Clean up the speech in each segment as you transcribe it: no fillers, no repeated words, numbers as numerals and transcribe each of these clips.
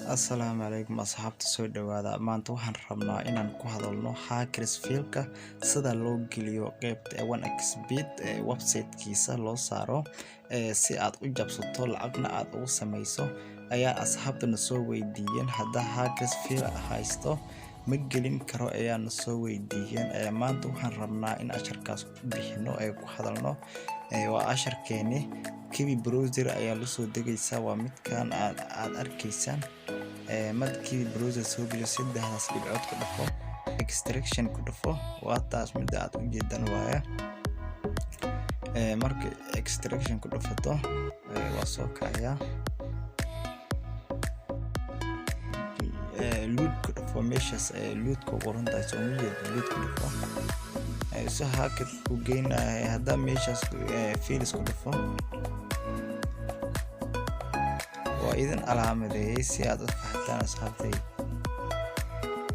Assalaamu calaykum asxaabta soo dhawaada. Maanta waxaan rabnaa inaan ku hadalno Hackersfield-ka sida loo geliyo qaybta 1xbet website-kiisa loo saaro si aad u jabsato lacagna aad ugu samayso ayaa asxaabtana soo weydiiyeen hadda Hackersfield haysto ma gelin karo ayaana soo weydiiyeen. Maanta waxaan rabnaa in casharkaas ku bixino ku hadalno waa casharkeeni Kiwi browser ayaa la soo degaysaa waa midkaan aad arkaysaan markii browser soo geliyo saddexdaas dhibcood ku dhufo extraction ku dhufo waa taas mid aad u jeedan waaye marka extraction ku dhufato waa soo kacaya load ku dhufo meeshaas load ku qoran tahay soo miyeed load ku dhufo so hacker ku geynaa hadda meeshaas files ku dhufo idin calaamadeeyay si aad u fahantaan asxaabtay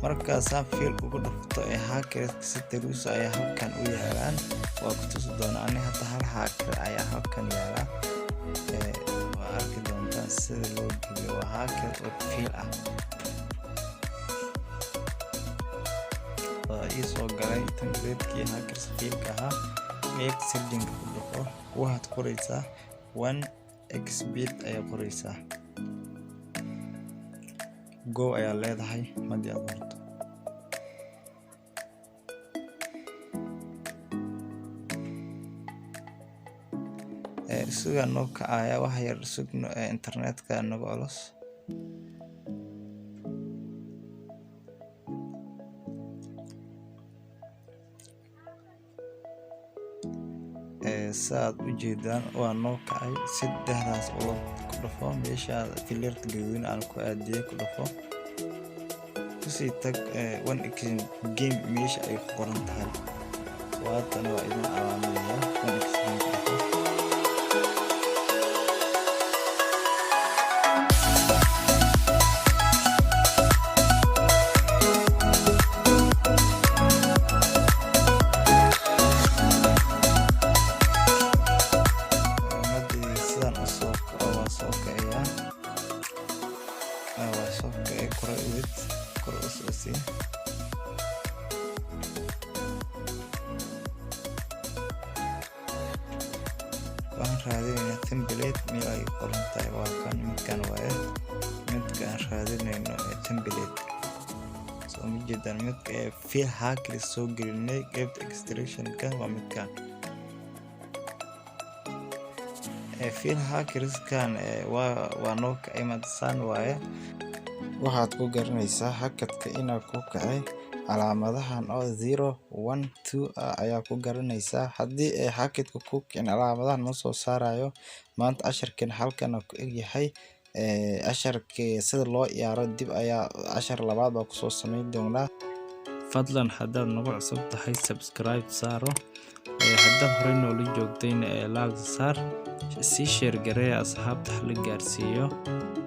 markaasaan fiil ugu dhufto hackerska daruus ayaa halkan u yaalaan waa ku tusi doonaa aniga hadda hal hacker ayaa halkan yaala waa arki doontaan sida loo geliyo waa hacker oo fiil ah waa ii soo galay template-kii Hackersfield-ka ahaa qeyb setting ku dhufo waxaad qoraysaa 1xbet ayaa qoraysaa go ayaa leedahay madii aad marto suga noo kacaya wax yar sugno internetka nagu culus saad u jeedaan waa noo kacay saddexdaas oo ku dhufo meesha filerka gaduudan aan ku aadiyay ku dhufo kusii tag 1x game meesha ay ku qoran tahay waatan waa idin calaamadeeya 1x game ku dhufo waxaan raadinaynaa template meel ay qoran tahay waa kan midkaan waaye midkaan raadinayno template soo ma jeedaan midka fiil hackers soo gelinay qaybta extraction-ka waa midkaan fiil hackers-kan waa noo kacay madasaan waaye waxaad ku garanaysaa hackadka inaa ku kacay calaamadahan oo 0 1 2 ayaa ku garanaysaa haddii ay hackadka ku kicin calaamadahan ma soo saarayo maanta casharkan halkan ku eg yahay casharkii sida loo ciyaaro dib ayaa cashar labaad oo ku soo sameyn doonaa fadlan haddaad nagu cusub tahay subscribe saaro haddaad horey noola joogtayna like saar si share garee asxaabta la gaarsiiyo